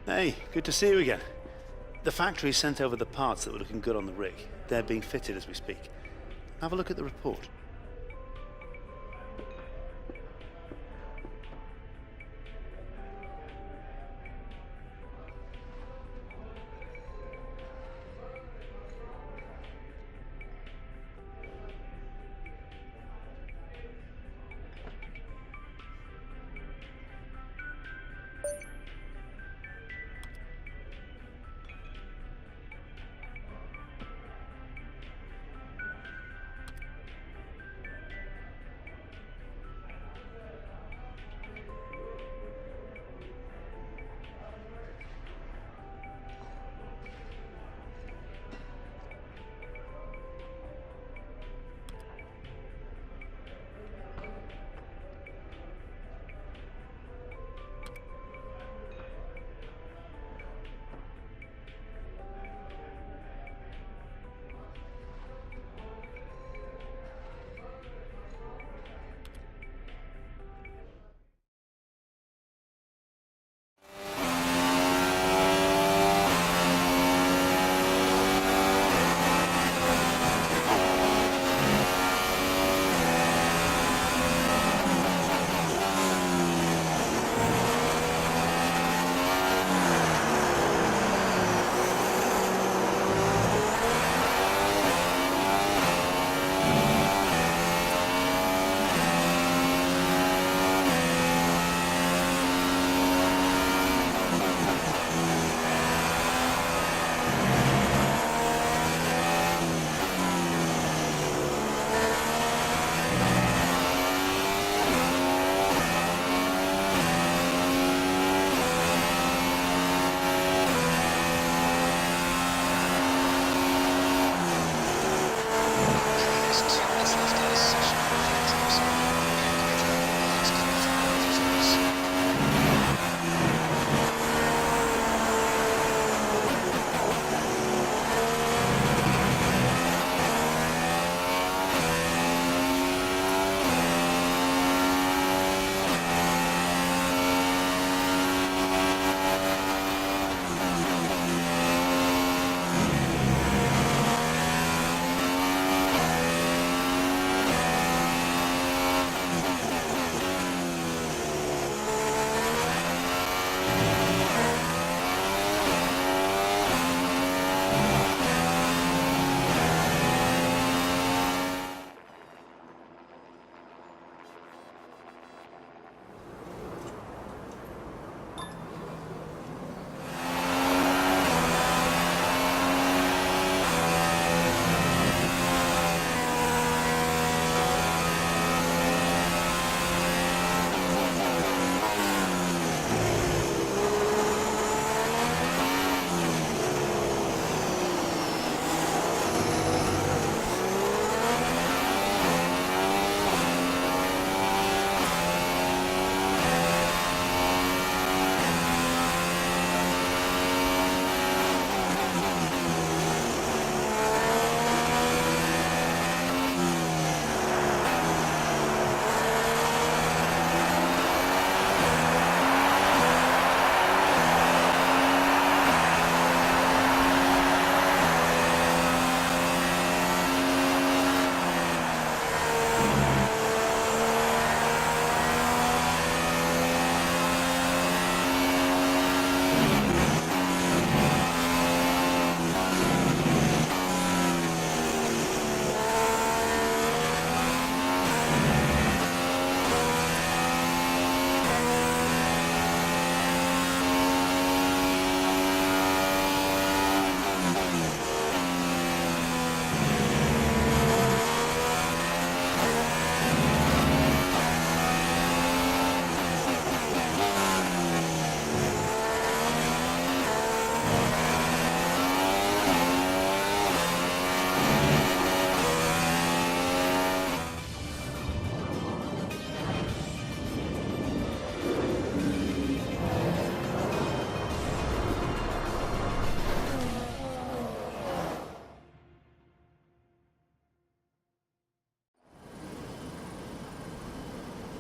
Hey, good to see you again. The factory sent over the parts that were looking good on the rig. They're being fitted as we speak. Have a look at the report.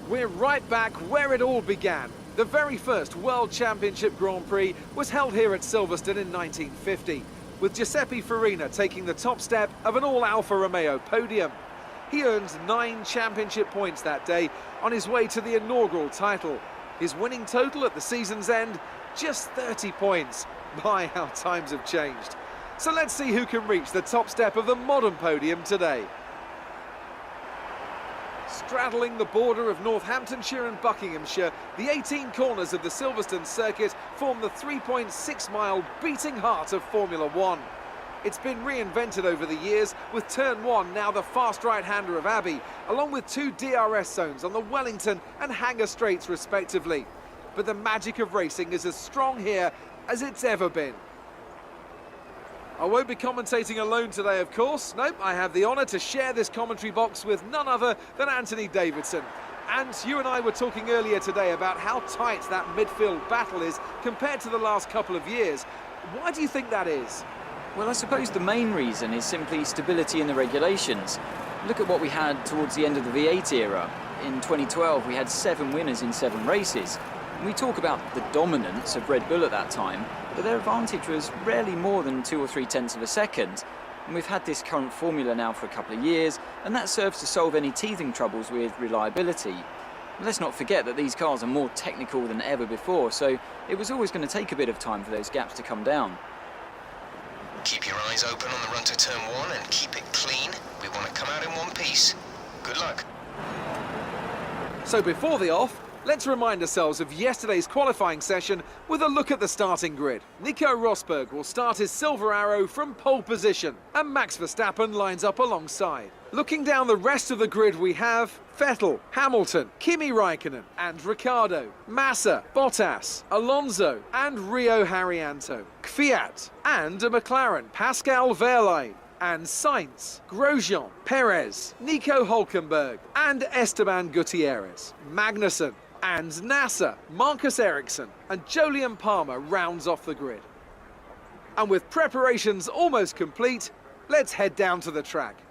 We're right back where it all began. The very first World Championship Grand Prix was held here at Silverstone in 1950, with Giuseppe Farina taking the top step of an all-Alfa Romeo podium. He earned 9 championship points that day on his way to the inaugural title. His winning total at the season's end, just 30 points. My, how times have changed. So let's see who can reach the top step of the modern podium today. Straddling the border of Northamptonshire and Buckinghamshire, the 18 corners of the Silverstone circuit form the 3.6-mile beating heart of Formula One. It's been reinvented over the years, with Turn 1 now the fast right-hander of Abbey, along with 2 DRS zones on the Wellington and Hanger Straights respectively. But the magic of racing is as strong here as it's ever been. I won't be commentating alone today, of course. Nope, I have the honour to share this commentary box with none other than Anthony Davidson. And you and I were talking earlier today about how tight that midfield battle is compared to the last couple of years. Why do you think that is? Well, I suppose the main reason is simply stability in the regulations. Look at what we had towards the end of the V8 era. In 2012, we had 7 winners in 7 races. We talk about the dominance of Red Bull at that time, but their advantage was rarely more than 2 or 3 tenths of a second. And we've had this current formula now for a couple of years, and that serves to solve any teething troubles with reliability. Let's not forget that these cars are more technical than ever before, so it was always going to take a bit of time for those gaps to come down. Keep your eyes open on the run to turn 1 and keep it clean. We want to come out in one piece. Good luck. So before the off, let's remind ourselves of yesterday's qualifying session with a look at the starting grid. Nico Rosberg will start his Silver Arrow from pole position, and Max Verstappen lines up alongside. Looking down the rest of the grid, we have Vettel, Hamilton, Kimi Raikkonen and Ricciardo, Massa, Bottas, Alonso and Rio Haryanto, Kvyat and a McLaren, Pascal Wehrlein and Sainz, Grosjean, Perez, Nico Hülkenberg and Esteban Gutierrez, Magnussen and Nasser, Marcus Ericsson and Jolyon Palmer rounds off the grid. And with preparations almost complete, let's head down to the track.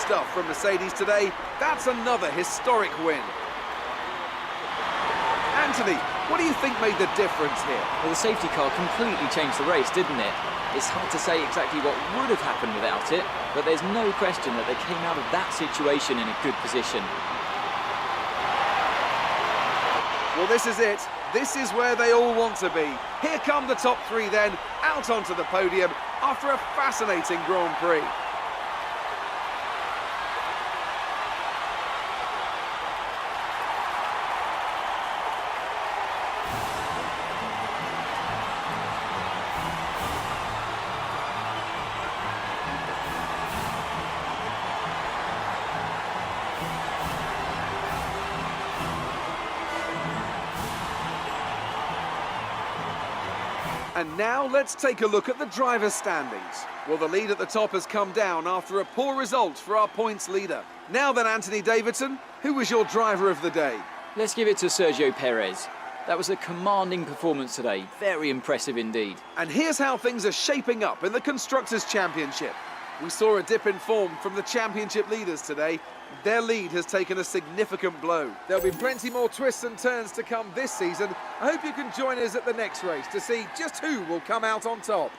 stuff from Mercedes today. That's another historic win. Anthony, what do you think made the difference here? Well, the safety car completely changed the race, didn't it? It's hard to say exactly what would have happened without it, but there's no question that they came out of that situation in a good position. Well, this is it. This is where they all want to be. Here come the top three then, out onto the podium after a fascinating Grand Prix. And now let's take a look at the driver's standings. Well, the lead at the top has come down after a poor result for our points leader. Now then, Anthony Davidson, who was your driver of the day? Let's give it to Sergio Perez. That was a commanding performance today. Very impressive indeed. And here's how things are shaping up in the Constructors' Championship. We saw a dip in form from the championship leaders today. Their lead has taken a significant blow. There'll be plenty more twists and turns to come this season. I hope you can join us at the next race to see just who will come out on top.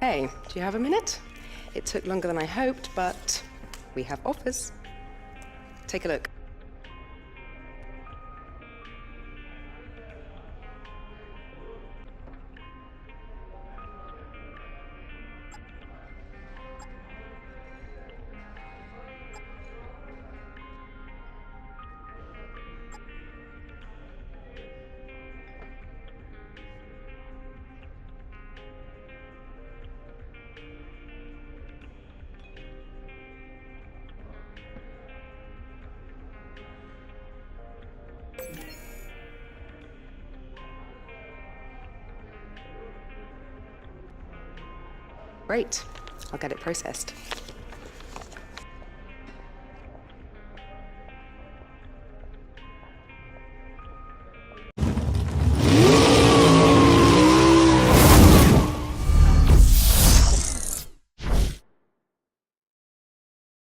Hey, do you have a minute? It took longer than I hoped, but we have offers. Take a look. Great. I'll get it processed.